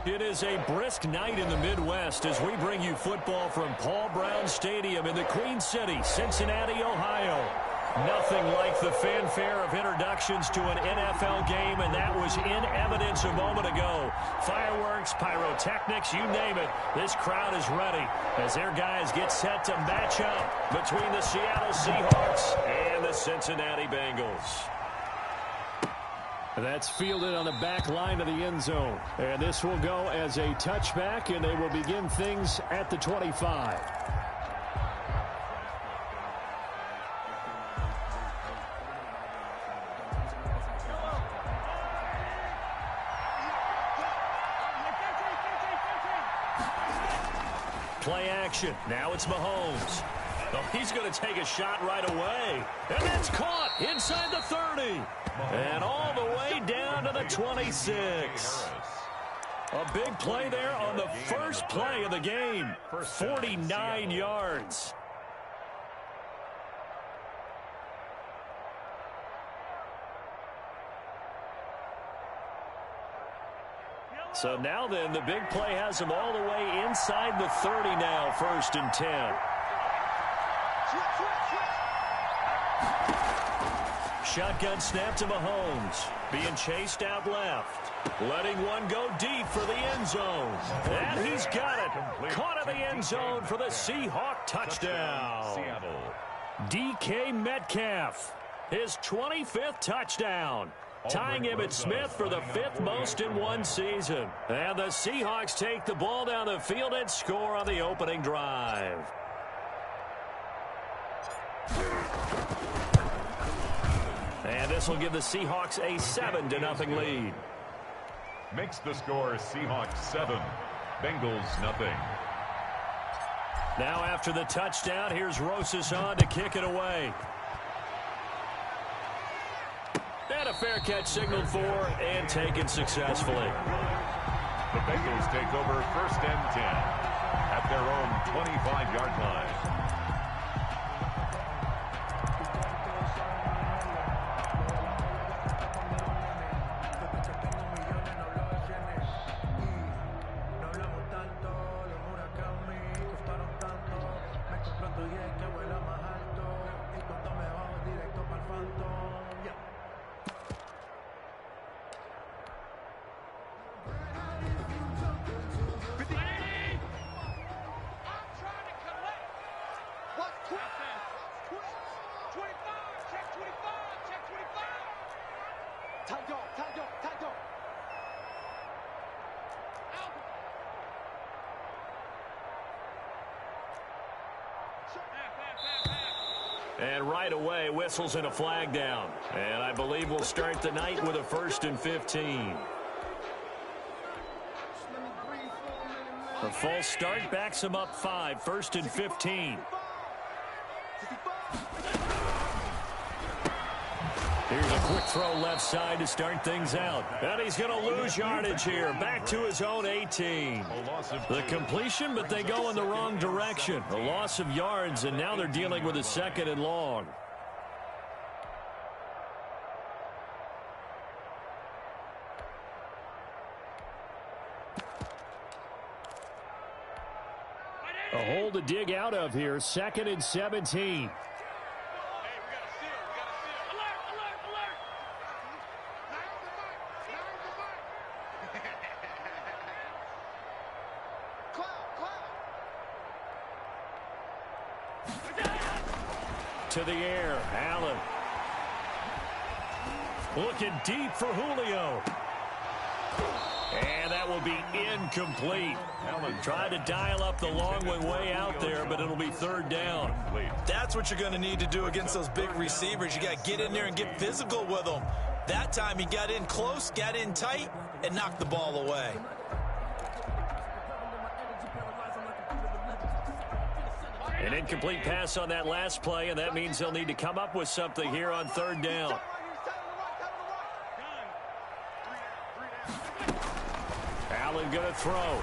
It is a brisk night in the Midwest as we bring you football from Paul Brown Stadium in the Queen City, Cincinnati, Ohio. Nothing like the fanfare of introductions to an NFL game, and that was in evidence a moment ago. Fireworks, pyrotechnics, you name it. This crowd is ready as their guys get set to match up between the Seattle Seahawks and the Cincinnati Bengals. That's fielded on the back line of the end zone. And this will go as a touchback, and they will begin things at the 25. Play action. Now it's Mahomes. Oh, he's going to take a shot right away. And that's caught inside the 30. And all the way down to the 26. A big play there on the first play of the game. 49 yards. So now then, the big play has them all the way inside the 30 now, 1st and 10. Shotgun snap to Mahomes. Being chased out left. Letting one go deep for the end zone. And he's got it. Caught in the end zone for the Seahawk touchdown. DK Metcalf. His 25th touchdown. Tying Emmitt Smith for the 5th most in one season. And the Seahawks take the ball down the field and score on the opening drive. And this will give the Seahawks a 7-0 lead. Makes the score Seahawks 7, Bengals nothing. Now after the touchdown, here's Rosas on to kick it away. And a fair catch signaled for and taken successfully. The Bengals take over 1st and 10 at their own 25-yard line. And right away, whistles and a flag down. And I believe we'll start the night with a 1st and 15. A false start backs him up 5, 1st and 15. Here's a quick throw left side to start things out. And he's going to lose yardage here. Back to his own 18. The completion, but they go in the wrong direction. A loss of yards, and now they're dealing with a 2nd and long. A hole to dig out of here. 2nd and 17. To the air, Allen. Looking deep for Julio. And that will be incomplete. Allen tried to dial up the long one way out there, but it'll be 3rd down. That's what you're going to need to do against those big receivers. You got to get in there and get physical with them. That time he got in close, got in tight, and knocked the ball away. An incomplete pass on that last play, and that means they'll need to come up with something here on 3rd down. Allen going to throw.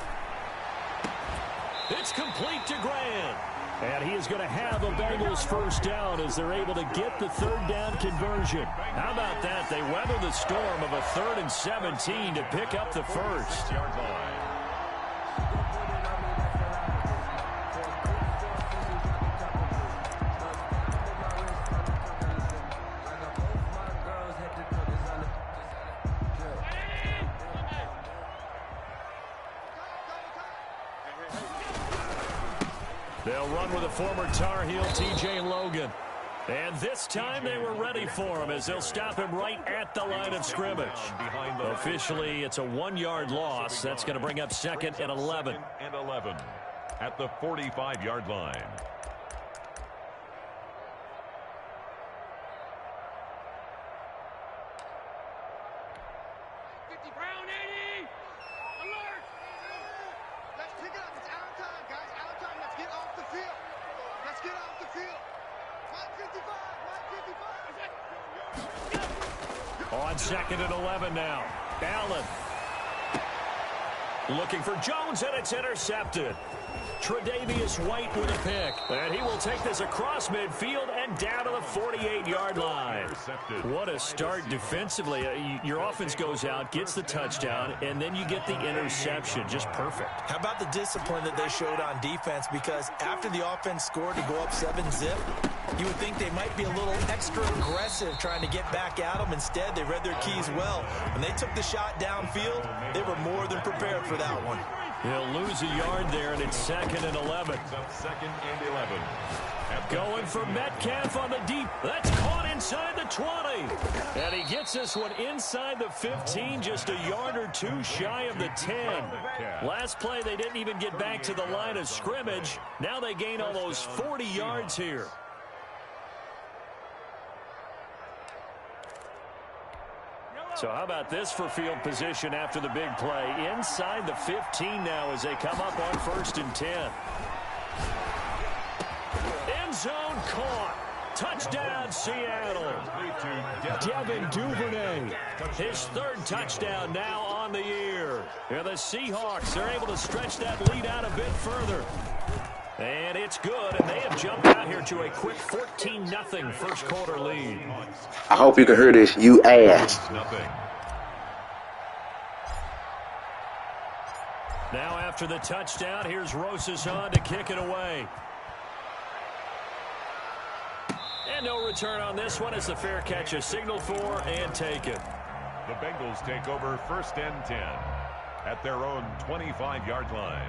It's complete to Grant. And he is going to have a Bengals 1st down as they're able to get the 3rd down conversion. How about that? They weather the storm of a 3rd and 17 to pick up the 1st. They'll run with a former Tar Heel, T.J. Logan. And this time they were ready for him as they'll stop him right at the line of scrimmage. Officially, it's a 1-yard loss. That's going to bring up 2nd and 11. And 11 at the 45-yard line. On 2nd and 11 now. Allen looking for Jones, and it's intercepted. Tre'Davious White with a pick. And he will take this across midfield and down to the 48-yard line. What a start defensively. Your offense goes out, gets the touchdown, and then you get the interception. Just perfect. How about the discipline that they showed on defense? Because after the offense scored to go up 7-zip, you would think they might be a little extra aggressive trying to get back at them. Instead, they read their keys well. When they took the shot downfield, they were more than prepared for that one. He'll lose a yard there, and it's 2nd and 11. 2nd and 11. Going for Metcalf on the deep. That's caught inside the 20. And he gets this one inside the 15, just a yard or two shy of the 10. Last play, they didn't even get back to the line of scrimmage. Now they gain almost 40 yards here. So how about this for field position after the big play? Inside the 15 now as they come up on 1st and 10. End zone caught. Touchdown, Seattle. Devin Duvernay, his 3rd touchdown now on the year. And the Seahawks are able to stretch that lead out a bit further. And it's good, and they have jumped out here to a quick 14-0 first quarter lead. I hope you can hear this, you ass. Now after the touchdown, here's Rosas on to kick it away. And no return on this one as the fair catch is signaled for and taken. The Bengals take over 1st and 10 at their own 25-yard line.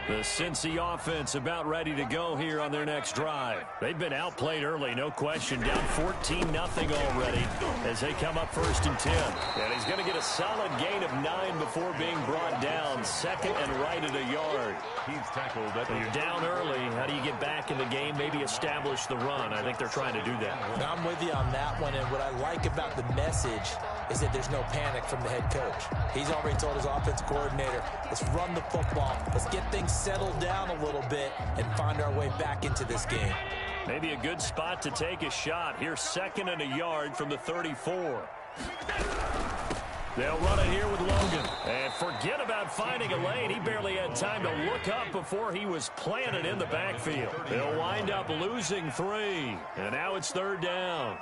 The Cincy offense about ready to go here on their next drive. They've been outplayed early, no question. Down 14-0 already as they come up 1st and 10. And he's going to get a solid gain of 9 before being brought down. 2nd and right at a yard. He's tackled at the... You're down early. How do you get back in the game? Maybe establish the run. I think they're trying to do that. I'm with you on that one, and what I like about the message is that there's no panic from the head coach. He's already told his offensive coordinator, let's run the football. Let's get things settled down a little bit and find our way back into this game. Maybe a good spot to take a shot. Here's 2nd and a yard from the 34. They'll run it here with Logan. And forget about finding a lane. He barely had time to look up before he was planted in the backfield. They'll wind up losing 3. And now it's 3rd down.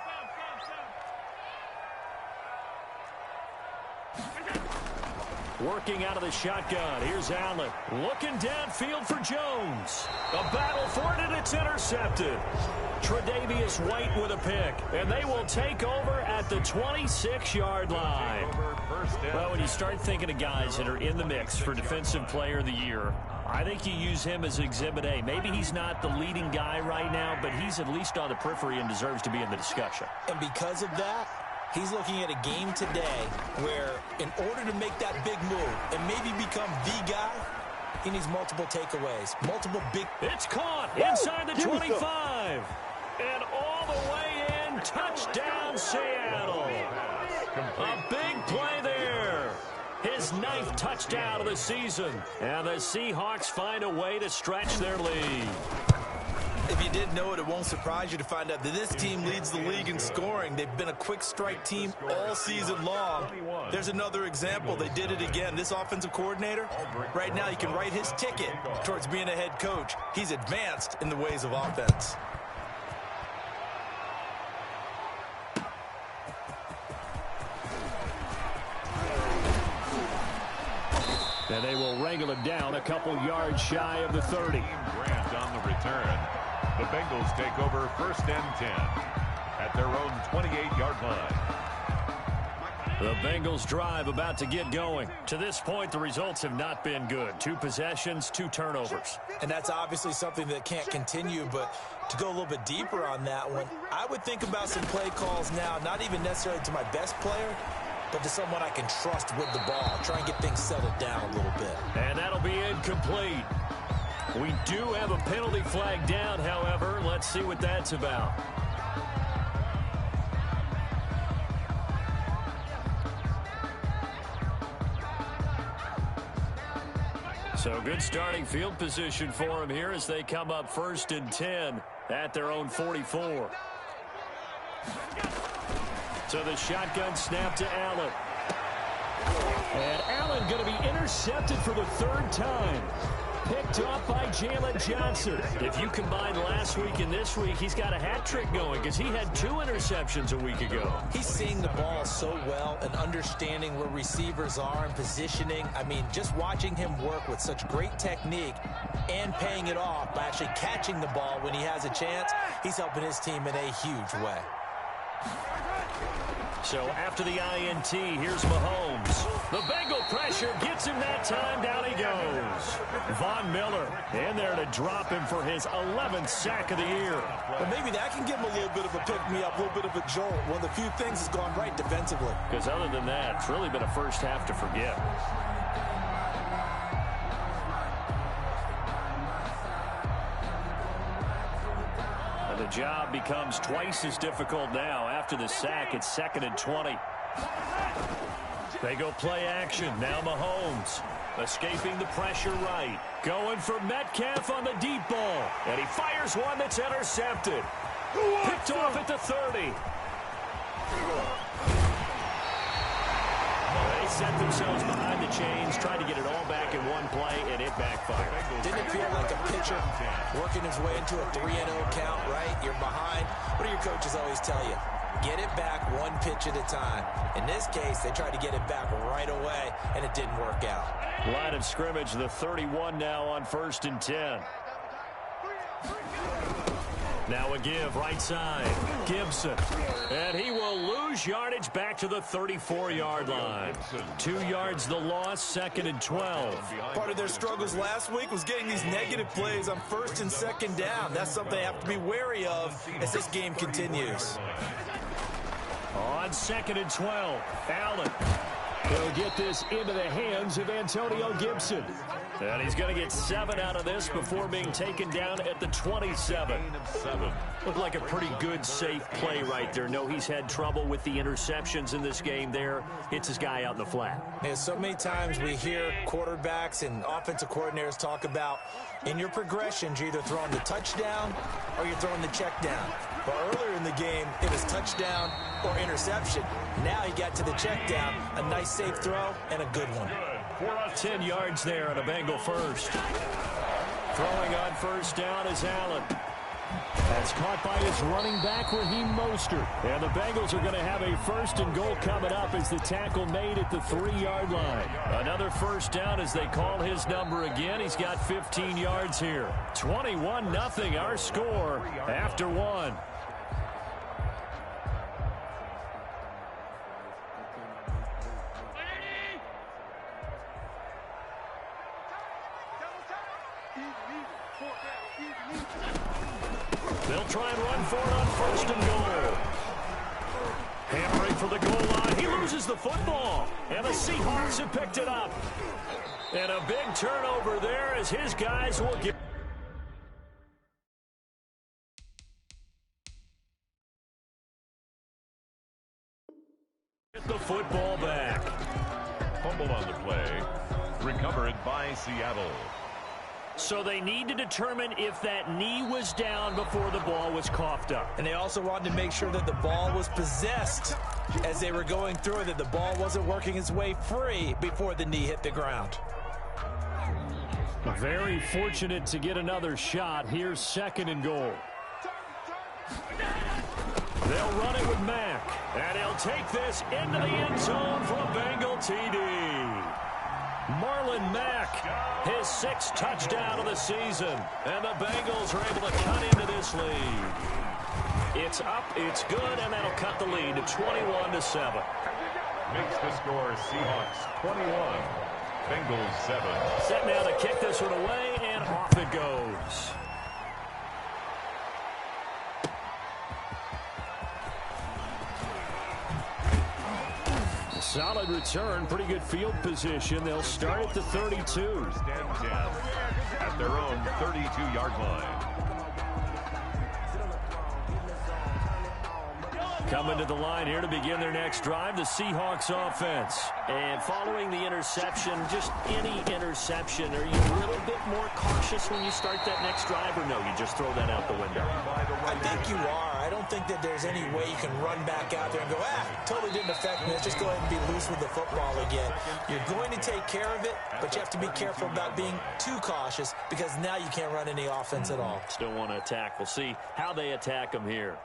Working out of the shotgun. Here's Allen. Looking downfield for Jones. A battle for it, and it's intercepted. Tre'Davious White with a pick. And they will take over at the 26-yard line. Well, when you start thinking of guys that are in the mix for Defensive Player of the Year, I think you use him as Exhibit A. Maybe he's not the leading guy right now, but he's at least on the periphery and deserves to be in the discussion. And because of that, he's looking at a game today where in order to make that big move and maybe become the guy, he needs multiple takeaways, multiple big... It's caught inside the 25. And all the way in, touchdown Seattle. A big play there. His 9th touchdown of the season. And the Seahawks find a way to stretch their lead. If you didn't know it, it won't surprise you to find out that this team leads the league in scoring. They've been a quick strike team all season long. There's another example. They did it again. This offensive coordinator, right now, you can write his ticket towards being a head coach. He's advanced in the ways of offense. And they will wrangle him down a couple yards shy of the 30. Grant on the return. The Bengals take over 1st and 10 at their own 28-yard line. The Bengals drive about to get going. To this point, the results have not been good. 2 possessions, 2 turnovers. And that's obviously something that can't continue, but to go a little bit deeper on that one, I would think about some play calls now, not even necessarily to my best player, but to someone I can trust with the ball. Try and get things settled down a little bit. And that'll be incomplete. We do have a penalty flag down, however. Let's see what that's about. So good starting field position for them here as they come up 1st and 10 at their own 44. So the shotgun snap to Allen. And Allen going to be intercepted for the 3rd time. Picked off by Jalen Johnson. If you combine last week and this week, he's got a hat trick going because he had 2 interceptions a week ago. He's seeing the ball so well and understanding where receivers are and positioning. I mean, just watching him work with such great technique and paying it off by actually catching the ball when he has a chance, he's helping his team in a huge way. So after the INT, here's Mahomes. The Bengal pressure gets him that time. Down he goes. Von Miller in there to drop him for his 11th sack of the year. Well, maybe that can give him a little bit of a pick-me-up, a little bit of a jolt. One of the few things has gone right defensively. Because other than that, it's really been a first half to forget. The job becomes twice as difficult now. After the sack, it's 2nd and 20. They go play action. Now Mahomes escaping the pressure right. Going for Metcalf on the deep ball. And he fires one that's intercepted. Picked off at the 30. They set themselves behind the chains, tried to get it all back in one play, and it backfired. Didn't it feel like a pitcher working his way into a 3-0 count, right? You're behind. What do your coaches always tell you? Get it back 1 pitch at a time. In this case, they tried to get it back right away, and it didn't work out. Line of scrimmage, the 31 now on 1st and 10. Now a give, right side. Gibson. And he will lose yardage back to the 34-yard line. 2 yards the loss, 2nd and 12. Part of their struggles last week was getting these negative plays on 1st and 2nd down. That's something they have to be wary of as this game continues. On 2nd and 12, Allen. He'll get this into the hands of Antonio Gibson. And he's going to get 7 out of this before being taken down at the 27. Looked like a pretty good, safe play right there. No, he's had trouble with the interceptions in this game there. Hits his guy out in the flat. Yeah, so many times we hear quarterbacks and offensive coordinators talk about in your progressions, you're either throwing the touchdown or you're throwing the check down. But earlier in the game, it was touchdown or interception. Now he got to the check down, a nice safe throw, and a good one. 10 yards there on a Bengal first. Throwing on 1st down is Allen. That's caught by his running back, Raheem Mostert. And the Bengals are going to have a 1st and goal coming up as the tackle made at the 3-yard line. Another 1st down as they call his number again. He's got 15 yards here. 21-0 our score after 1. They'll try and run for it on 1st and goal. Hammering for the goal line. He loses the football. And the Seahawks have picked it up. And a big turnover there as his guys will get the football back. Fumble on the play. Recovered by Seattle. So they need to determine if that knee was down before the ball was coughed up. And they also wanted to make sure that the ball was possessed as they were going through it, that the ball wasn't working its way free before the knee hit the ground. Very fortunate to get another shot. Here's 2nd and goal. They'll run it with Mack. And he'll take this into the end zone for a Bengal TD. Marlon Mack, his 6th touchdown of the season. And the Bengals are able to cut into this lead. It's up, it's good, and that'll cut the lead to 21-7. Makes the score Seahawks 21, Bengals 7. Set now to kick this one away, and off it goes. Solid return, pretty good field position. They'll start at the 32. First and 10 at their own 32-yard line. Coming to the line here to begin their next drive, the Seahawks offense. And following the interception, just any interception, are you a little bit more cautious when you start that next drive, or no, you just throw that out the window? I think you are. I don't think that there's any way you can run back out there and go, totally didn't affect me. Let's just go ahead and be loose with the football again. You're going to take care of it, but you have to be careful about being too cautious because now you can't run any offense at all. Still want to attack. We'll see how they attack them here.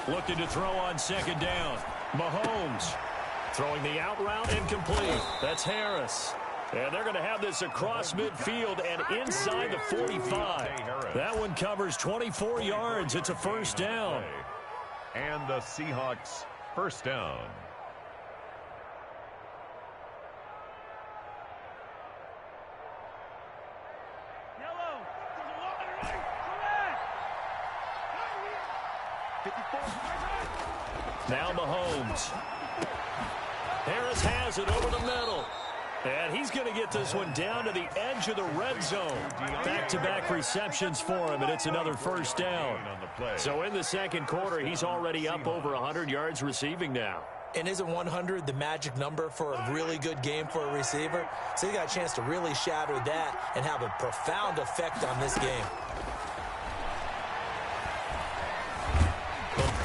Looking to throw on second down. Mahomes throwing the out route incomplete. That's Harris. And they're going to have this across midfield and inside the 45. That one covers 24 yards. It's a first down. And the Seahawks first down. Now Mahomes. Harris has it over the middle. And he's going to get this one down to the edge of the red zone. Back-to-back receptions for him, and it's another first down. So in the second quarter, he's already up over 100 yards receiving now. And isn't 100 the magic number for a really good game for a receiver? So he got a chance to really shatter that and have a profound effect on this game.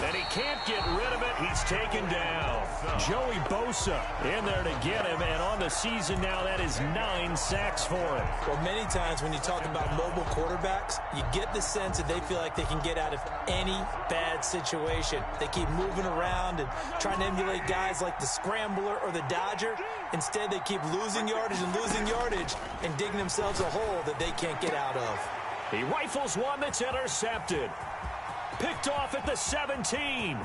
And he can't get rid of it. He's taken down. Joey Bosa in there to get him. And on the season now, that is 9 sacks for him. Well, many times when you talk about mobile quarterbacks, you get the sense that they feel like they can get out of any bad situation. They keep moving around and trying to emulate guys like the Scrambler or the Dodger. Instead, they keep losing yardage and digging themselves a hole that they can't get out of. He rifles one that's intercepted. Picked off at the 17.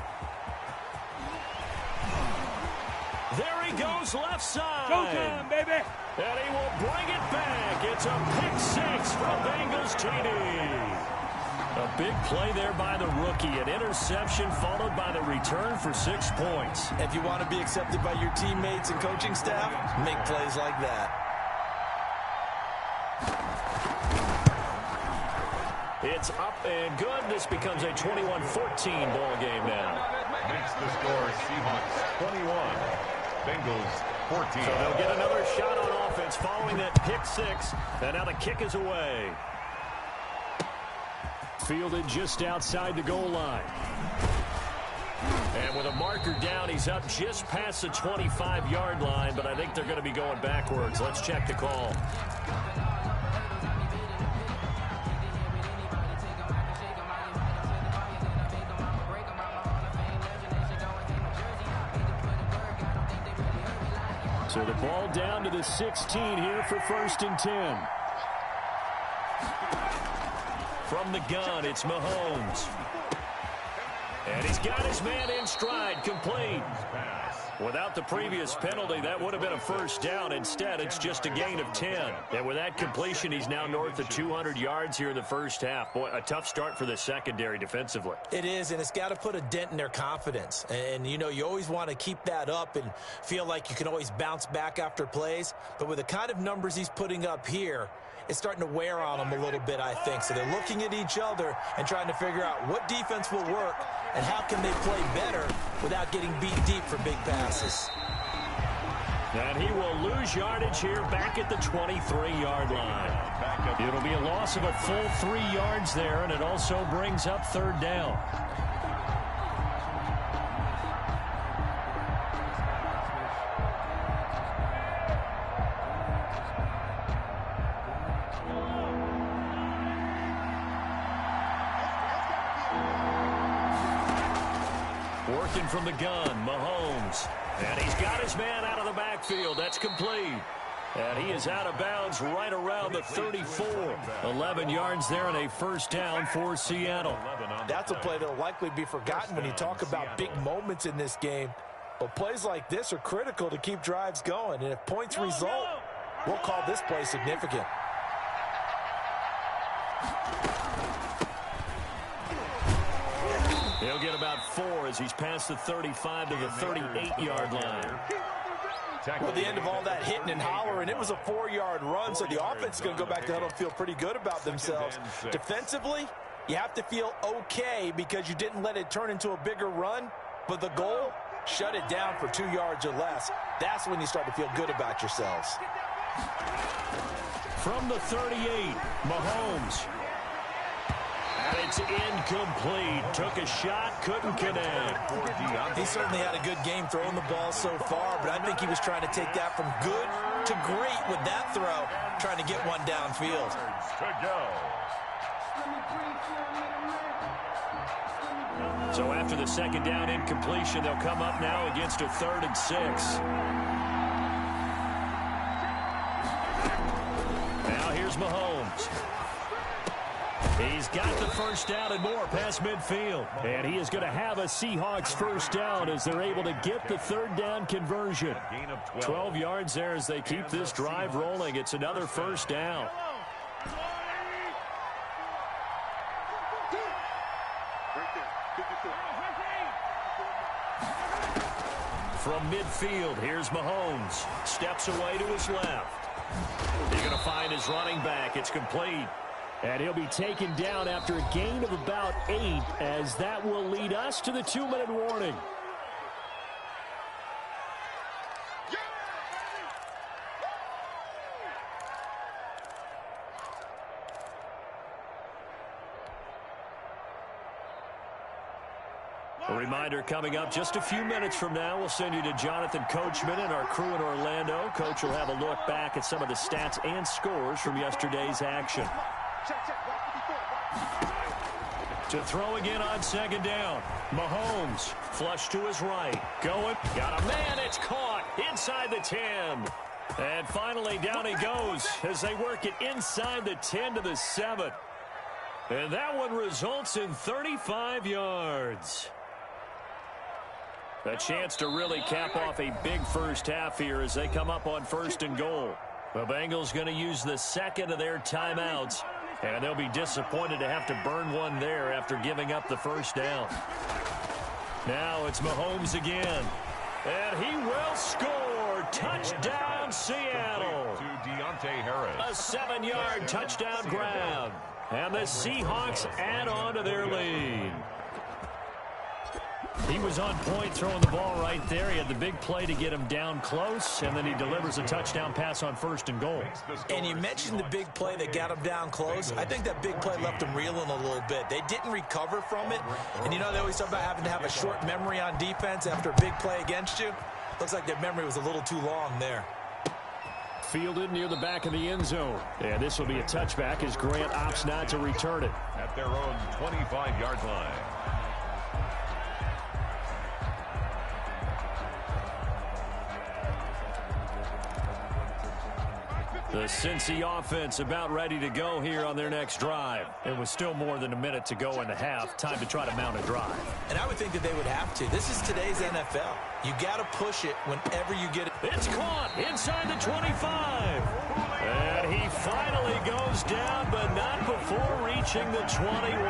There he goes left side. Go time, baby. And he will bring it back. It's a pick six from Bengals TD. A big play there by the rookie. An interception followed by the return for 6 points. If you want to be accepted by your teammates and coaching staff, make plays like that. It's up and good. This becomes a 21-14 ball game now. Makes the score Seahawks 21, Bengals 14. So they'll get another shot on offense following that pick six. And now the kick is away. Fielded just outside the goal line. And with a marker down, he's up just past the 25-yard line, but I think they're going to be going backwards. Let's check the call. So the ball down to the 16 here for 1st and 10. From the gun, it's Mahomes. And he's got his man in stride, complete. Without the previous penalty, that would have been a first down. Instead, it's just a gain of 10. And with that completion, he's now north of 200 yards here in the first half. Boy, a tough start for the secondary defensively. It is, and it's got to put a dent in their confidence. And, you know, you always want to keep that up and feel like you can always bounce back after plays. But with the kind of numbers he's putting up here, it's starting to wear on them a little bit, I think. So they're looking at each other and trying to figure out what defense will work and how can they play better without getting beat deep for big passes. And he will lose yardage here back at the 23-yard line. It'll be a loss of a full 3 yards there, and it also brings up 3rd down. Working from the gun, Mahomes. And he's got his man out of the backfield. That's complete. And he is out of bounds right around the 34. 11 yards there and a first down for Seattle. That's a play that will likely be forgotten when you talk about big moments in this game. But plays like this are critical to keep drives going. And if points result, we'll call this play significant. He'll get about 4 as he's past the 35 to the 38-yard line. Well, the end of all that hitting and hollering, it was a 4-yard run, so the offense is going to go back to huddle and feel pretty good about themselves. Defensively, you have to feel okay because you didn't let it turn into a bigger run, but the goal, shut it down for 2 yards or less. That's when you start to feel good about yourselves. From the 38, Mahomes. And it's incomplete. Took a shot, couldn't connect. He certainly had a good game throwing the ball so far, but I think he was trying to take that from good to great with that throw, trying to get one downfield. So after the second down incompletion, they'll come up now against a 3rd and 6. Now here's Mahomes. He's got the first down and more past midfield. And he is going to have a Seahawks first down as they're able to get the 3rd down conversion. 12 yards there as they keep this drive rolling. It's another first down. From midfield, here's Mahomes. Steps away to his left. He's going to find his running back. It's complete. And he'll be taken down after a gain of about 8, as that will lead us to the 2-minute warning. A reminder coming up just a few minutes from now, we'll send you to Jonathan Coachman and our crew in Orlando. Coach will have a look back at some of the stats and scores from yesterday's action. To throw again on second down. Mahomes, flush to his right. Going, got a man, it's caught inside the 10. And finally down he goes as they work it inside the 10 to the 7. And that one results in 35 yards. A chance to really cap off a big first half here as they come up on 1st and goal. The Bengals going to use the second of their timeouts, and they'll be disappointed to have to burn one there after giving up the first down. Now it's Mahomes again, and he will score. Touchdown, Seattle. To Deontay Harris. A 7-yard touchdown grab, and the Seahawks add on to their lead. He was on point throwing the ball right there. He had the big play to get him down close, and then he delivers a touchdown pass on 1st and goal. And you mentioned the big play that got him down close. I think that big play left him reeling a little bit. They didn't recover from it. And you know they always talk about having to have a short memory on defense after a big play against you. Looks like their memory was a little too long there. Fielded near the back of the end zone. And this will be a touchback as Grant opts not to return it. At their own 25-yard line. The Cincy offense about ready to go here on their next drive. It was still more than a minute to go in the half. Time to try to mount a drive. And I would think that they would have to. This is today's NFL. You got to push it whenever you get it. It's caught inside the 25. And he finally goes down, but not before reaching the 21.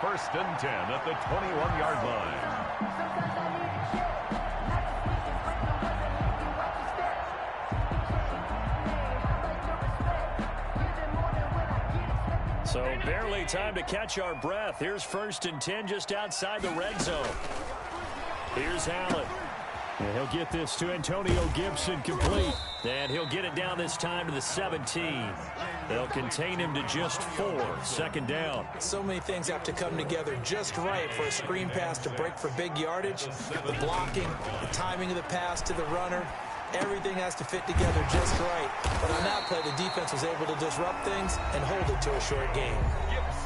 1st and 10 at the 21-yard line. So barely time to catch our breath. Here's 1st and 10 just outside the red zone. Here's Allen. And he'll get this to Antonio Gibson complete. And he'll get it down this time to the 17. They'll contain him to just 4. 2nd down. So many things have to come together just right for a screen pass to break for big yardage. The blocking, the timing of the pass to the runner. Everything has to fit together just right. But on that play, the defense was able to disrupt things and hold it to a short game.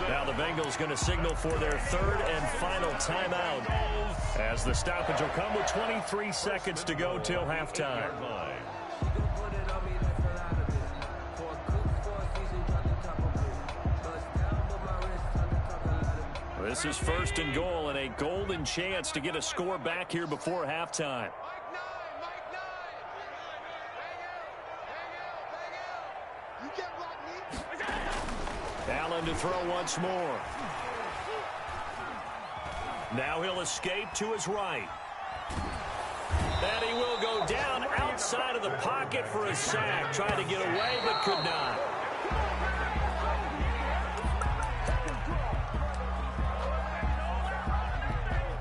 Now the Bengals going to signal for their third and final timeout, as the stoppage will come with 23 seconds to go till halftime. This is first and goal and a golden chance to get a score back here before halftime. Allen to throw once more. Now he'll escape to his right. And he will go down outside of the pocket for a sack. Tried to get away but could not.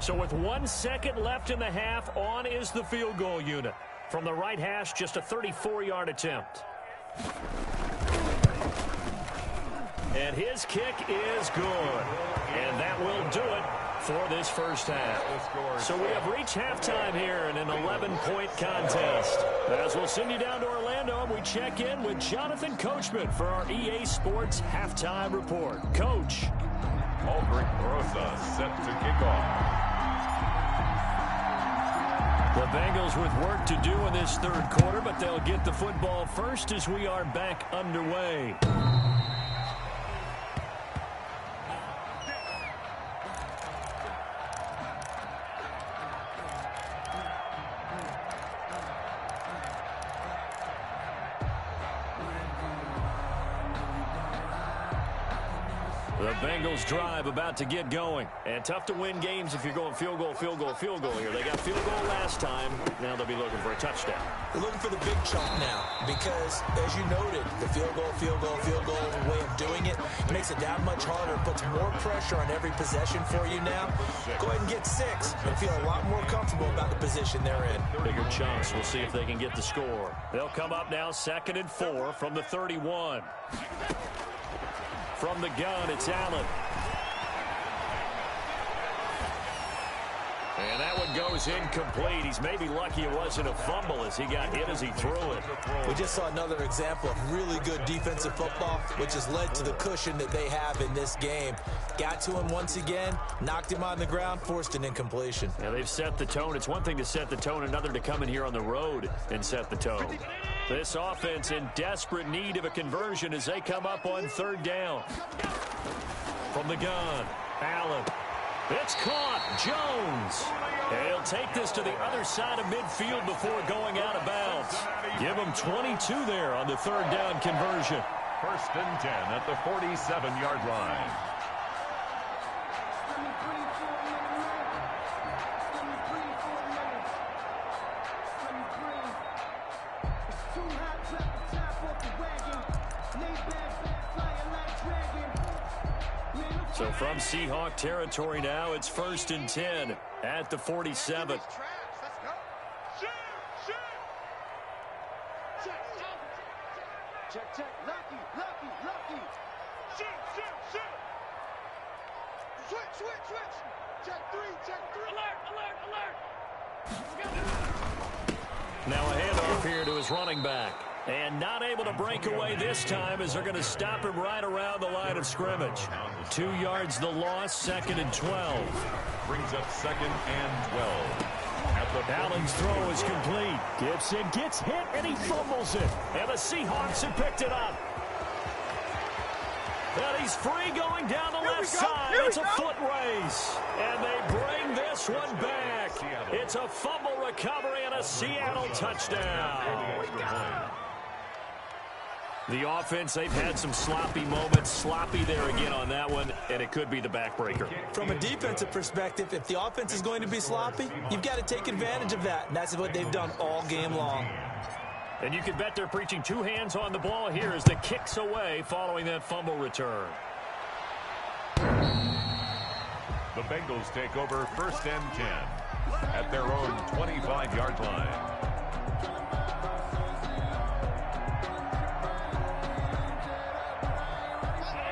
So with 1 second left in the half, on is the field goal unit. From the right hash, just a 34-yard attempt. And his kick is good. And that will do it for this first half. So we have reached halftime here in an 11-point contest. As we'll send you down to Orlando, and we check in with Jonathan Coachman for our EA Sports Halftime Report. Coach. Aldrich Rosa set to kick off. The Bengals with work to do in this third quarter, but they'll get the football first as we are back underway. The Bengals drive about to get going. And tough to win games if you're going field goal, field goal, field goal here. They got field goal last time. Now they'll be looking for a touchdown. They're looking for the big chunk now because, as you noted, the field goal way of doing it makes it that much harder, puts more pressure on every possession for you now. Go ahead and get 6 and feel a lot more comfortable about the position they're in. Bigger chunks. We'll see if they can get the score. They'll come up now 2nd and 4 from the 31. From the gun, it's Allen. And that one goes incomplete. He's maybe lucky it wasn't a fumble as he got hit as he threw it. We just saw another example of really good defensive football, which has led to the cushion that they have in this game. Got to him once again, knocked him on the ground, forced an incompletion. Yeah, they've set the tone. It's one thing to set the tone, another to come in here on the road and set the tone. This offense in desperate need of a conversion as they come up on 3rd down. From the gun, Allen. It's caught. Jones. He'll take this to the other side of midfield before going out of bounds. Give him 22 there on the 3rd down conversion. 1st and 10 at the 47-yard line. So from Seahawk territory now, it's 1st and 10 at the 47. Check. Lucky. Shoot. Switch. Check 3. Alert. Now a handoff here to his running back. And not able to break away this time as they're going to stop him right around the line of scrimmage. 2 yards the loss, 2nd and 12. Brings up 2nd and 12. Allen's throw is complete. Gibson gets hit and he fumbles it. And the Seahawks have picked it up. And he's free going down the left side. It's a foot race. And they bring this one back. It's a fumble recovery and a Seattle touchdown. The offense, they've had some sloppy moments. Sloppy there again on that one, and it could be the backbreaker. From a defensive perspective, if the offense is going to be sloppy, you've got to take advantage of that, and that's what they've done all game long. And you can bet they're preaching 2 hands on the ball here as the kick's away following that fumble return. The Bengals take over 1st and 10 at their own 25-yard line.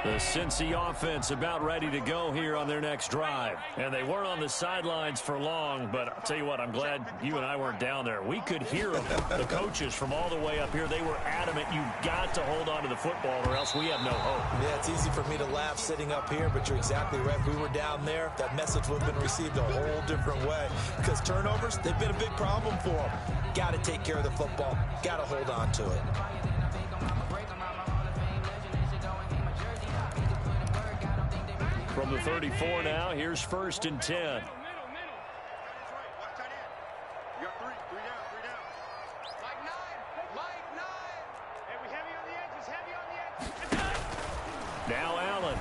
The The Cincy offense about ready to go here on their next drive. And they weren't on the sidelines for long, but I'll tell you what, I'm glad you and I weren't down there. We could hear them, the coaches from all the way up here. They were adamant, you've got to hold on to the football or else we have no hope. Yeah, it's easy for me to laugh sitting up here, but you're exactly right. If we were down there, that message would have been received a whole different way. Because turnovers, they've been a big problem for them. Got to take care of the football. Got to hold on to it. From the 34 now, here's 1st and 10. Middle. That's right. Watch tight end. You got three down. Like nine. Hey, we heavy on the edges, Now Allen.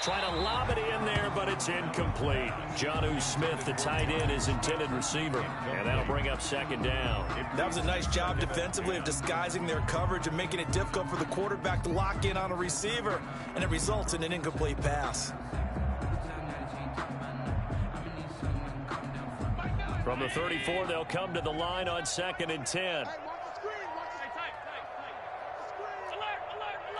Trying to lob it in there, but it's incomplete. Jonnu Smith, the tight end, is intended receiver. And that'll bring up 2nd down. That was a nice job defensively of disguising their coverage and making it difficult for the quarterback to lock in on a receiver. And it results in an incomplete pass. From the 34, they'll come to the line on 2nd and 10. Hey, watch the screen. Tight. Screen. Alert. Motion.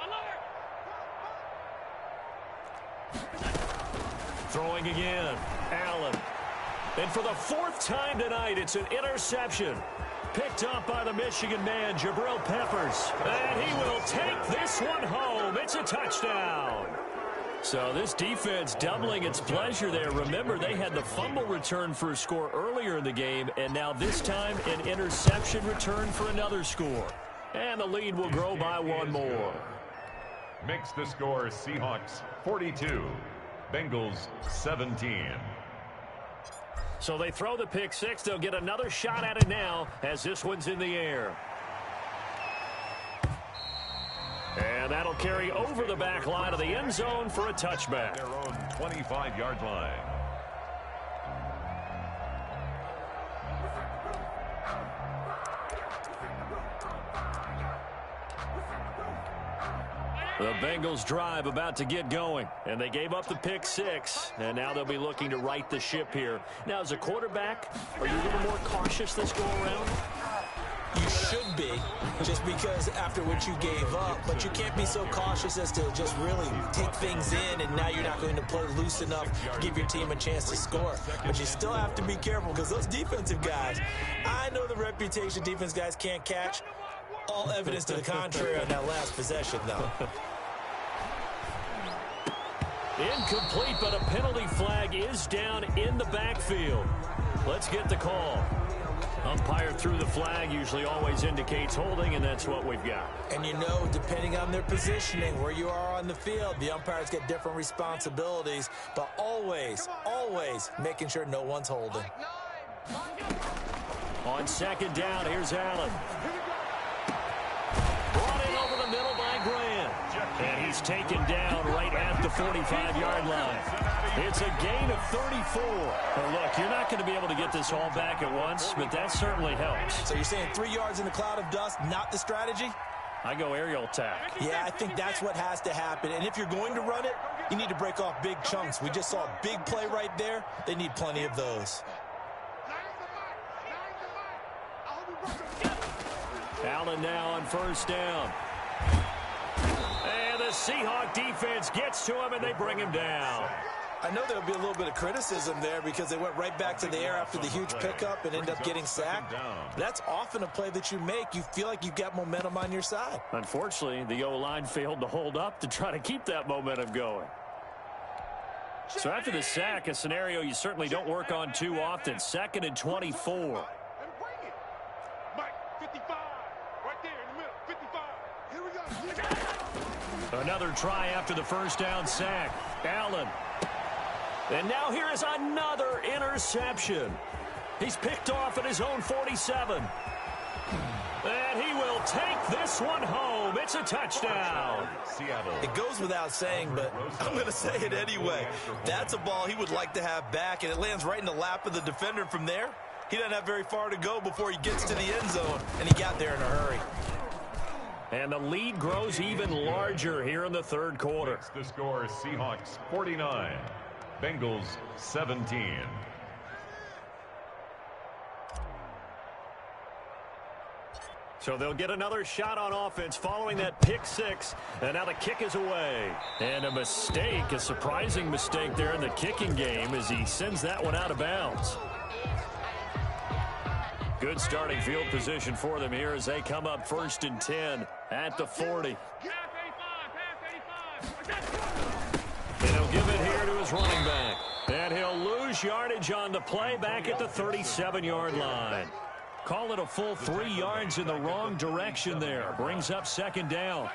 Alert. Throwing again. Allen. And for the 4th time tonight, it's an interception. Picked up by the Michigan man, Jabril Peppers. And he will take this one home. It's a touchdown. So this defense doubling its pleasure there. Remember, they had the fumble return for a score earlier in the game, and now this time an interception return for another score. And the lead will grow by one more. Makes the score Seahawks 42, Bengals 17. So they throw the pick six. They'll get another shot at it now as this one's in the air. And that'll carry over the back line of the end zone for a touchback. Their own 25-yard line. The Bengals drive about to get going, and they gave up the pick six, and now they'll be looking to right the ship here. Now, as a quarterback, are you a little more cautious this go around? You should be, just because after what you gave up, but you can't be so cautious as to just really take things in, and now you're not going to play loose enough to give your team a chance to score. But you still have to be careful, because those defensive guys, I know the reputation defense guys can't catch. All evidence to the contrary on that last possession, though. Incomplete, but a penalty flag is down in the backfield. Let's get the call. Umpire threw the flag, usually always indicates holding, and that's what we've got. And you know, depending on their positioning, where you are on the field, the umpires get different responsibilities, but always making sure no one's holding. On 2nd down, here's Allen. Brought in over the middle by Grant. And he's taken down right at the 45-yard line. It's a gain of 34. Well, look, you're not going to be able to get this all back at once, but that certainly helps. So you're saying 3 yards in a cloud of dust, not the strategy? I go aerial attack. Yeah, I think that's what has to happen. And if you're going to run it, you need to break off big chunks. We just saw a big play right there. They need plenty of those. Allen now on 1st down. And the Seahawk defense gets to him, and they bring him down. I know there'll be a little bit of criticism there because they went right back to the air after the huge pickup and end up getting sacked. That's often a play that you make. You feel like you've got momentum on your side. Unfortunately, the O-line failed to hold up to try to keep that momentum going. So after the sack, a scenario you certainly don't work on too often. 2nd and 24. Mike, 55. Right there in the middle. 55. Here we go. Another try after the 1st down sack. Allen. And now here is another interception. He's picked off at his own 47. And he will take this one home. It's a touchdown. Seattle. It goes without saying, but I'm going to say it anyway. That's a ball he would like to have back, and it lands right in the lap of the defender from there. He doesn't have very far to go before he gets to the end zone, and he got there in a hurry. And the lead grows even larger here in the third quarter. It's the score, Seahawks 49, Bengals 17. So they'll get another shot on offense following that pick six. And now the kick is away. And a mistake, a surprising mistake there in the kicking game as he sends that one out of bounds. Good starting field position for them here as they come up 1st and 10 at the 40. And he'll give it here to his running back. And he'll lose yardage on the play back at the 37-yard line. Call it a full 3 yards in the wrong direction there. Brings up 2nd down.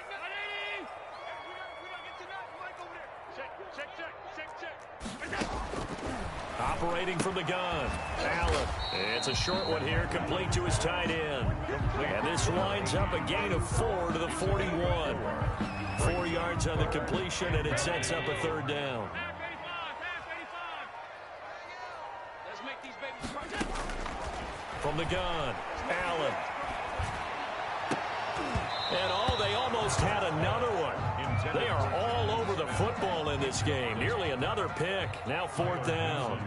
Operating from the gun, Allen. It's a short one here, complete to his tight end. And this winds up a gain of 4 to the 41. 4 yards on the completion, and it sets up a 3rd down. From the gun, Allen. And they almost had another one. They are all over the football in this game. Nearly another pick. Now 4th down.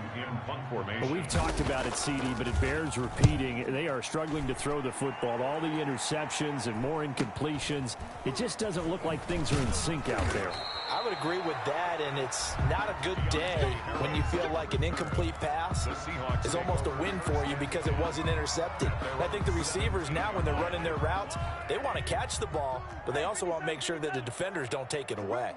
Well, we've talked about it, CD, but it bears repeating. They are struggling to throw the football. All the interceptions and more incompletions. It just doesn't look like things are in sync out there. I would agree with that, and it's not a good day when you feel like an incomplete pass is almost a win for you because it wasn't intercepted. I think the receivers now, when they're running their routes, they want to catch the ball, but they also want to make sure that the defenders don't take it away.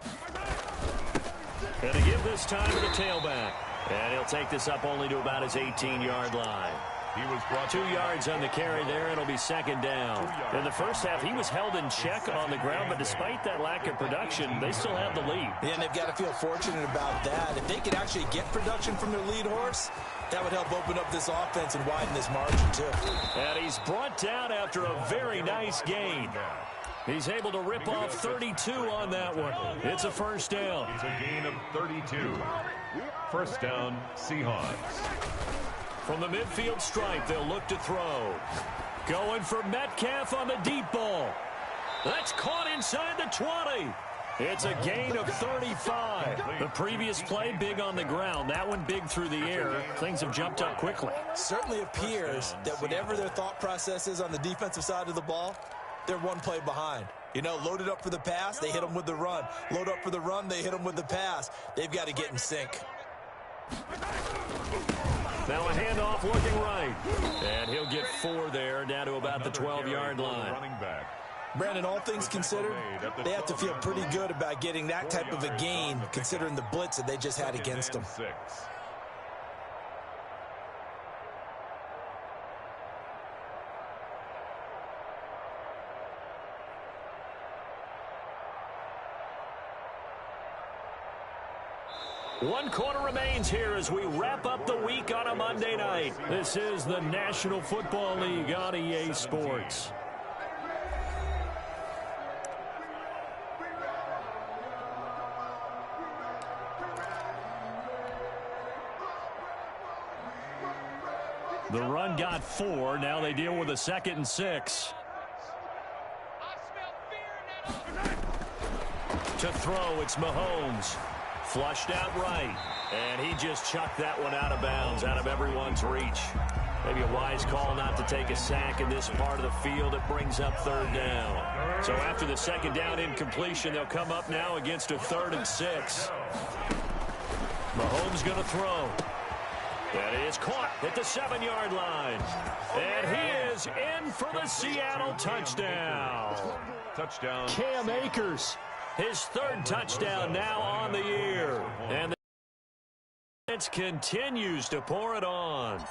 And to give this time to the tailback. And he'll take this up only to about his 18-yard line. He was brought 2 yards on the carry there. It'll be 2nd down. In the first half, he was held in check on the ground, but despite that lack of production, they still have the lead. Yeah, and they've got to feel fortunate about that. If they could actually get production from their lead horse, that would help open up this offense and widen this margin, too. And he's brought down after a very nice gain. He's able to rip off 32 on that one. It's a 1st down. It's a gain of 32. 1st down, Seahawks. From the midfield stripe, they'll look to throw. Going for Metcalf on the deep ball. That's caught inside the 20. It's a gain of 35. The previous play, big on the ground. That one big through the air. Things have jumped up quickly. Certainly appears that whatever their thought process is on the defensive side of the ball, they're one play behind. You know, loaded up for the pass, they hit them with the run. Load up for the run, they hit them with the pass. They've got to get in sync. Now a handoff looking right. And he'll get 4 there, down to about the 12-yard line. Brandon, all things considered, they have to feel pretty good about getting that type of a gain, considering the blitz that they just had against them. One quarter remains here as we wrap up the week on a Monday night. This is the National Football League on EA Sports. The run got 4. Now they deal with a 2nd and 6. To throw, it's Mahomes. Flushed out right. And he just chucked that one out of bounds, out of everyone's reach. Maybe a wise call not to take a sack in this part of the field. It brings up 3rd down. So after the 2nd down incompletion, they'll come up now against a 3rd and 6. Mahomes going to throw. That is caught at the 7-yard line. And he is in for the Seattle touchdown. Touchdown. Cam Akers, his 3rd touchdown now on the year. And the defense continues to pour it on.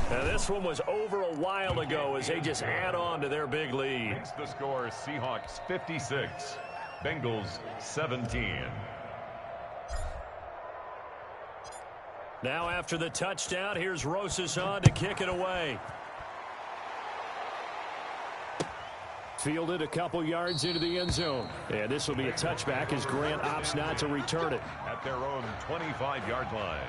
Now this one was over a while ago as they just add on to their big lead. It's the score, Seahawks 56, Bengals 17. Now after the touchdown, here's Rosas on to kick it away. Fielded a couple yards into the end zone. And this will be a touchback as Grant opts not to return it. At their own 25-yard line.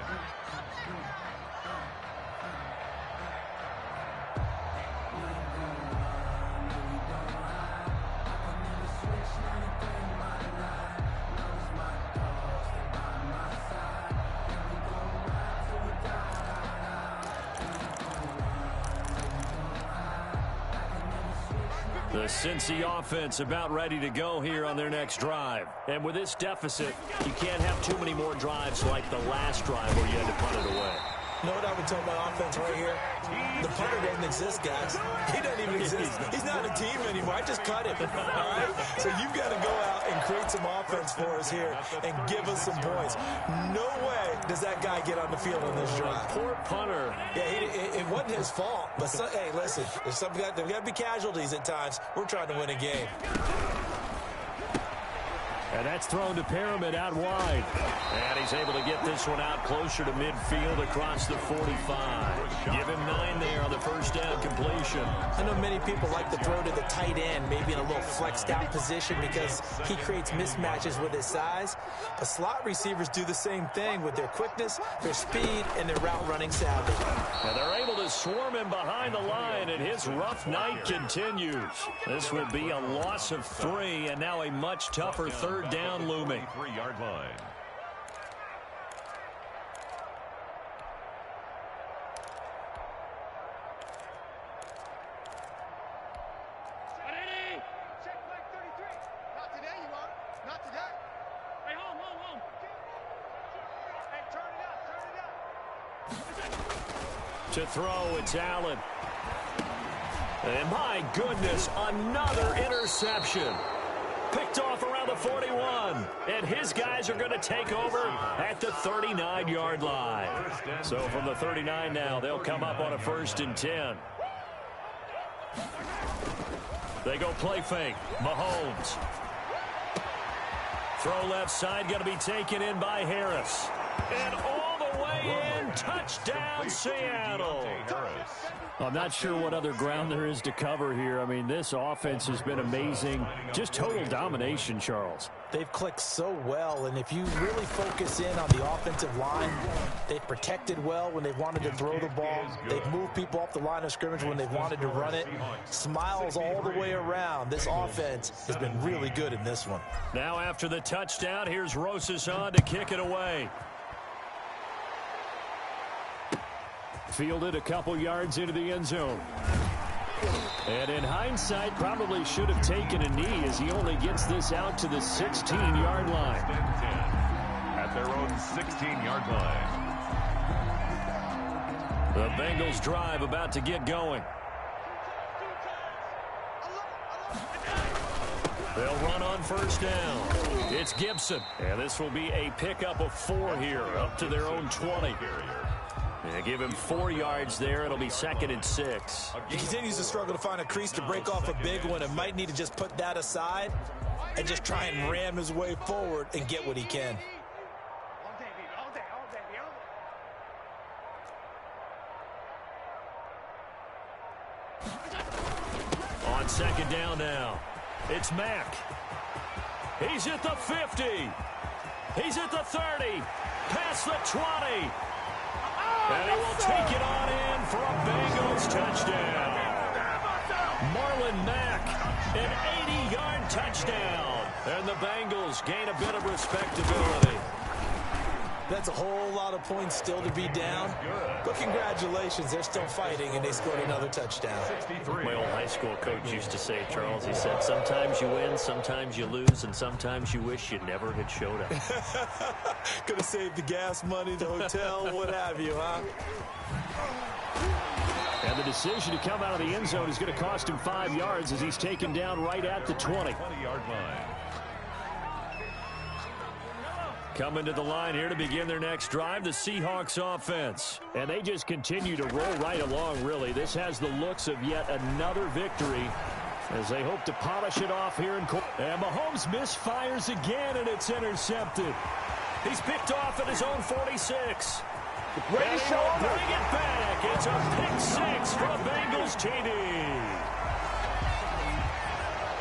The Cincy offense about ready to go here on their next drive. And with this deficit, you can't have too many more drives like the last drive where you had to punt it away. You know what I would tell my offense right here? The punter doesn't exist, guys. He doesn't even exist. He's not a team anymore. I just cut him, all right? So you've got to go out and create some offense for us here and give us some points. No way does that guy get on the field on this drive. Poor punter. Yeah, it wasn't his fault. But, hey, listen, there's got to be casualties at times. We're trying to win a game. And that's thrown to Pyramid out wide. And he's able to get this one out closer to midfield across the 45. Give him 9 there on the first down completion. I know many people like to throw to the tight end, maybe in a little flexed out position because he creates mismatches with his size. But slot receivers do the same thing with their quickness, their speed, and their route running savvy. And they're able to swarm him behind the line, and his rough night continues. This will be a loss of 3, and now a much tougher third down looming. 3-yard line. Check flag 33. Not today, you won't. Not today. Hey, home. Hey, turn it up. To throw, it's Allen. And my goodness, another interception. Picked off around the 41. And his guys are going to take over at the 39-yard line. So from the 39 now, they'll come up on a 1st and 10. They go play fake. Mahomes. Throw left side, going to be taken in by Harris. And all the way in, touchdown Seattle. I'm not sure what other ground there is to cover here. I mean, this offense has been amazing. Just total domination, Charles. They've clicked so well, and if you really focus in on the offensive line, they've protected well when they've wanted to throw the ball. They've moved people off the line of scrimmage when they've wanted to run it. Smiles all the way around. This offense has been really good in this one. Now after the touchdown, here's Rosas on to kick it away. Fielded a couple yards into the end zone. And in hindsight, probably should have taken a knee as he only gets this out to the 16-yard line. At their own 16-yard line. The Bengals drive about to get going. They'll run on 1st down. It's Gibson. And this will be a pickup of 4 here, up to their own 20. They give him 4 yards there. It'll be 2nd and 6. He continues to struggle to find a crease to break off a big one and might need to just put that aside and just try and ram his way forward and get what he can. On 2nd down now, it's Mack. He's at the 50. He's at the 30. Past the 20. And he will take it on in for a Bengals touchdown. Marlon Mack, an 80-yard touchdown. And the Bengals gain a bit of respectability. That's a whole lot of points still to be down. But congratulations, they're still fighting, and they scored another touchdown. My old high school coach used to say, Charles, he said, sometimes you win, sometimes you lose, and sometimes you wish you never had showed up. Could have saved the gas money, the hotel, what have you, huh? And the decision to come out of the end zone is going to cost him 5 yards as he's taken down right at the 20. 20-yard line. Coming to the line here to begin their next drive, the Seahawks offense. And they just continue to roll right along, really. This has the looks of yet another victory as they hope to polish it off here in court. And Mahomes misfires again, and it's intercepted. He's picked off at his own 46. And he will bring it back. It's a pick 6 for the Bengals TD.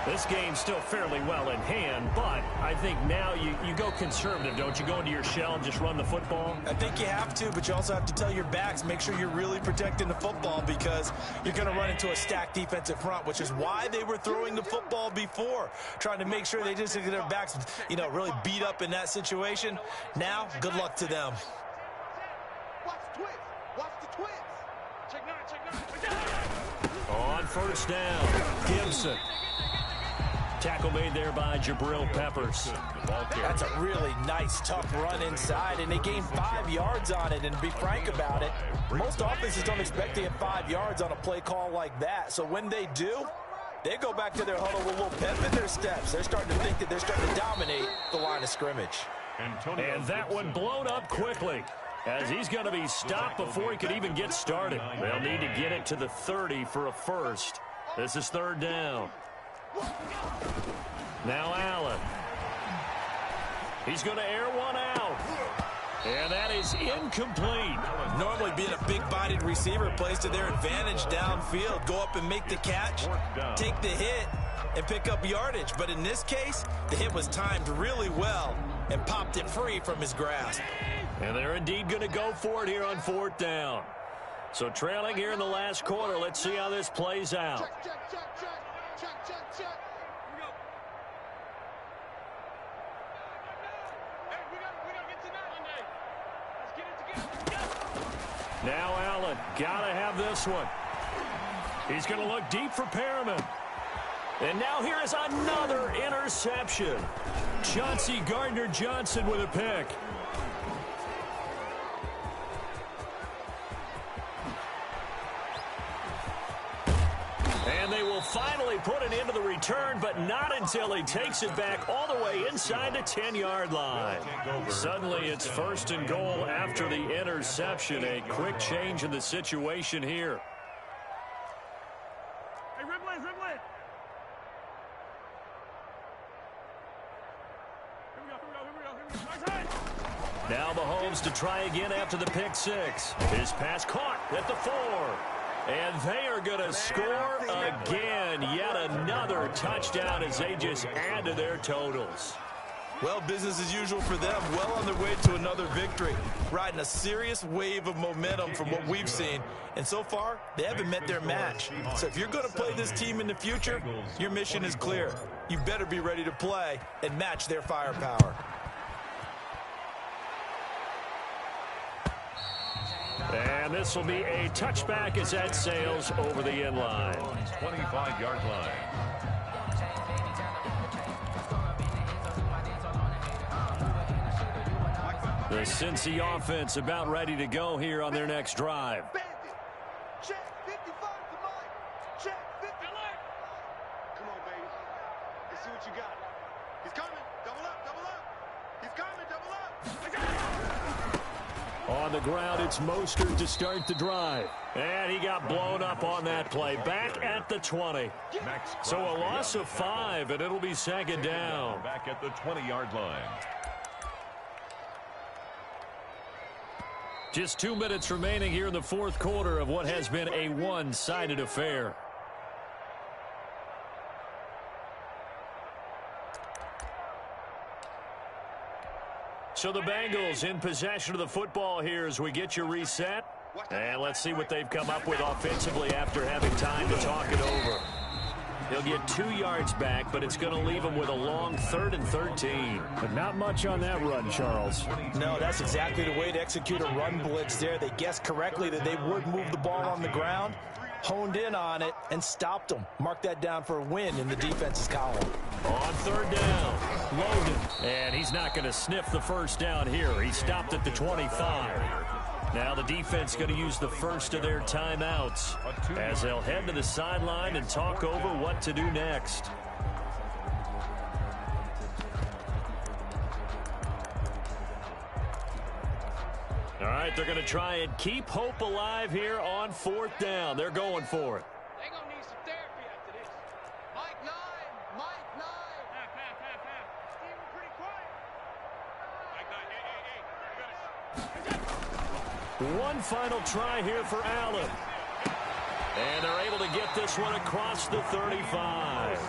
This game's still fairly well in hand, but I think now you go conservative, don't you? Go into your shell and just run the football? I think you have to, but you also have to tell your backs, make sure you're really protecting the football because you're going to run into a stacked defensive front, which is why they were throwing the football before, trying to make sure they just get their backs, really beat up in that situation. Now, good luck to them. Watch the twins. Watch the twins. Check 9. On first down. Gibson. Tackle made there by Jabril Peppers. That's a really nice, tough run inside, and they gained 5 yards on it. And to be frank about it, most offenses don't expect to get 5 yards on a play call like that. So when they do, they go back to their huddle with a little pep in their steps. They're starting to think that they're starting to dominate the line of scrimmage. And that one blown up quickly, as he's going to be stopped before he could even get started. They'll need to get it to the 30 for a first. This is third down. Now Allen. He's going to air one out. And that is incomplete. Normally being a big-bodied receiver plays to their advantage downfield. Go up and make the catch, take the hit, and pick up yardage. But in this case, the hit was timed really well and popped it free from his grasp. And they're indeed going to go for it here on fourth down. So trailing here in the last quarter. Let's see how this plays out. Check, check, check, check. Check, check, check. Here we go. Hey, we gotta get to that Monday. Let's get it together. Now Allen, gotta have this one. He's going to look deep for Perriman. And now here is another interception. Chauncey Gardner-Johnson with a pick. And they will finally put it into the return, but not until he takes it back all the way inside the 10-yard line. Suddenly it's first and goal after the interception. A quick change in the situation here. Hey, Rimley. Here we go. Now Mahomes to try again after the pick six. His pass caught at the 4. And they are going to score again. Yet another touchdown as they just add to their totals. Well, business as usual for them. Well on their way to another victory. Riding a serious wave of momentum from what we've seen. And so far, they haven't met their match. So if you're going to play this team in the future, your mission is clear. You better be ready to play and match their firepower. And this will be a touchback as that sails over the end line. 25-yard line. The Cincy offense about ready to go here on their next drive. Bandit. Check 55 to Mike. Check 50. Come on, baby. Let's see what you got. He's coming. Double up, double up. He's coming, double up. I got it. On the ground, it's Mostert to start the drive. And he got blown up on that play. Back at the 20. So a loss of 5, and it'll be second down. Back at the 20-yard line. Just 2 minutes remaining here in the fourth quarter of what has been a one-sided affair. So the Bengals in possession of the football here as we get you reset. And let's see what they've come up with offensively after having time to talk it over. He'll get 2 yards back, but it's going to leave him with a long 3rd and 13. But not much on that run, Charles. No, that's exactly the way to execute a run blitz there. They guessed correctly that they would move the ball on the ground, honed in on it, and stopped them. Mark that down for a win in the defense's column. On third down, Logan. And he's not going to sniff the first down here. He stopped at the 25. Now the defense going to use the first of their timeouts as they'll head to the sideline and talk over what to do next. All right, they're going to try and keep hope alive here on fourth down. They're going for it. They're going to need some therapy after this. Mike 9. Mike 9. Half. Steve, we're pretty quiet. Mike 9. Hey. One final try here for Allen. And they're able to get this one across the 35.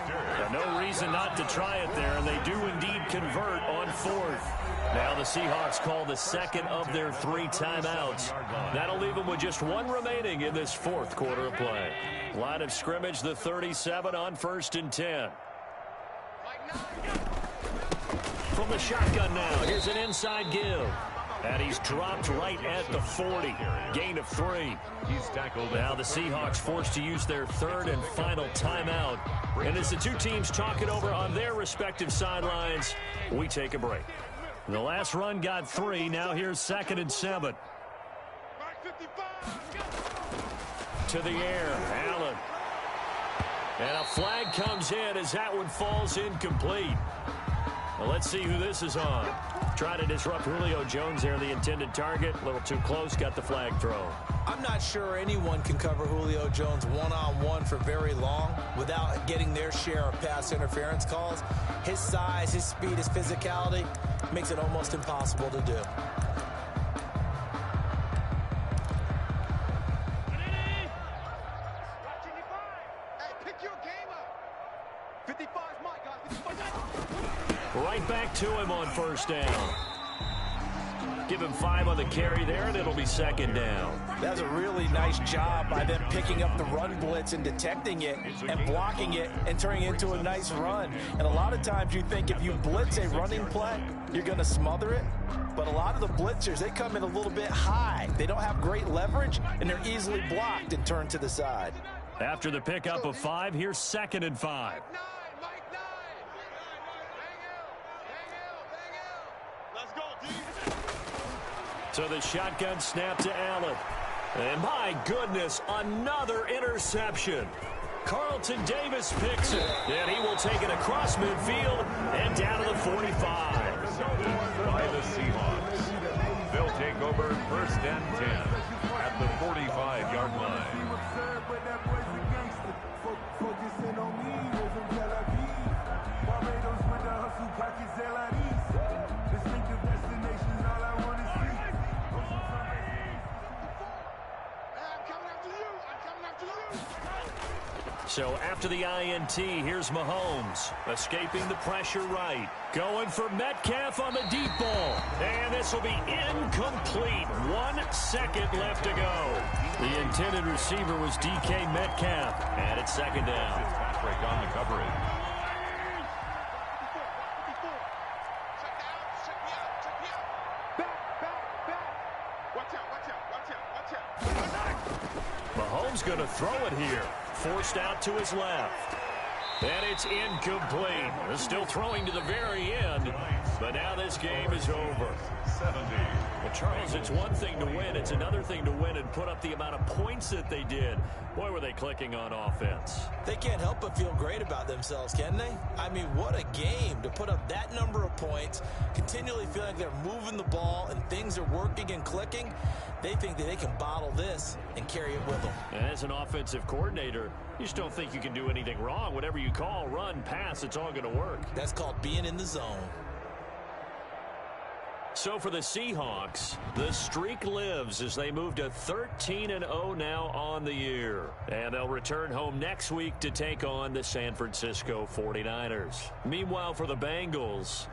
No reason not to try it there, and they do indeed convert on fourth. Now the Seahawks call the second of their 3 timeouts. That'll leave them with just 1 remaining in this fourth quarter of play. Line of scrimmage, the 37 on 1st and 10. From the shotgun now, here's an inside give. And he's dropped right at the 40. Gain of 3. He's tackled. Now the Seahawks forced to use their third and final timeout. And as the two teams talk it over on their respective sidelines, we take a break. The last run got 3. Now here's 2nd and 7. To the air. Allen. And a flag comes in as that one falls incomplete. Well, let's see who this is on. Trying to disrupt Julio Jones there, the intended target. A little too close, got the flag thrown. I'm not sure anyone can cover Julio Jones one-on-one for very long without getting their share of pass interference calls. His size, his speed, his physicality makes it almost impossible to do. Right back to him on first down. Give him 5 on the carry there, and it'll be 2nd down. That's a really nice job by them picking up the run blitz and detecting it and blocking it and turning it into a nice run. And a lot of times you think if you blitz a running play, you're going to smother it. But a lot of the blitzers, they come in a little bit high. They don't have great leverage, and they're easily blocked and turned to the side. After the pickup of 5, here's 2nd and 5. So the shotgun snap to Allen. And my goodness, another interception. Carlton Davis picks it. And he will take it across midfield and down to the 45. By the Seahawks. They'll take over 1st and 10 at the 45-yard line. So after the INT, here's Mahomes, escaping the pressure right. Going for Metcalf on the deep ball. And this will be incomplete. 1 second left to go. The intended receiver was DK Metcalf. And it's 2nd down. Patrick on the coverage. Mahomes going to throw it here. Forced out to his left. And it's incomplete. They're still throwing to the very end. But now this game is over. 70. Well, Charles, it's one thing to win. It's another thing to win and put up the amount of points that they did. Boy, were they clicking on offense. They can't help but feel great about themselves, can they? I mean, what a game to put up that number of points, continually feeling like they're moving the ball and things are working and clicking. They think that they can bottle this and carry it with them. And as an offensive coordinator, you just don't think you can do anything wrong. Whatever you call, run, pass, it's all going to work. That's called being in the zone. So for the Seahawks, the streak lives as they move to 13-0 now on the year. And they'll return home next week to take on the San Francisco 49ers. Meanwhile, for the Bengals,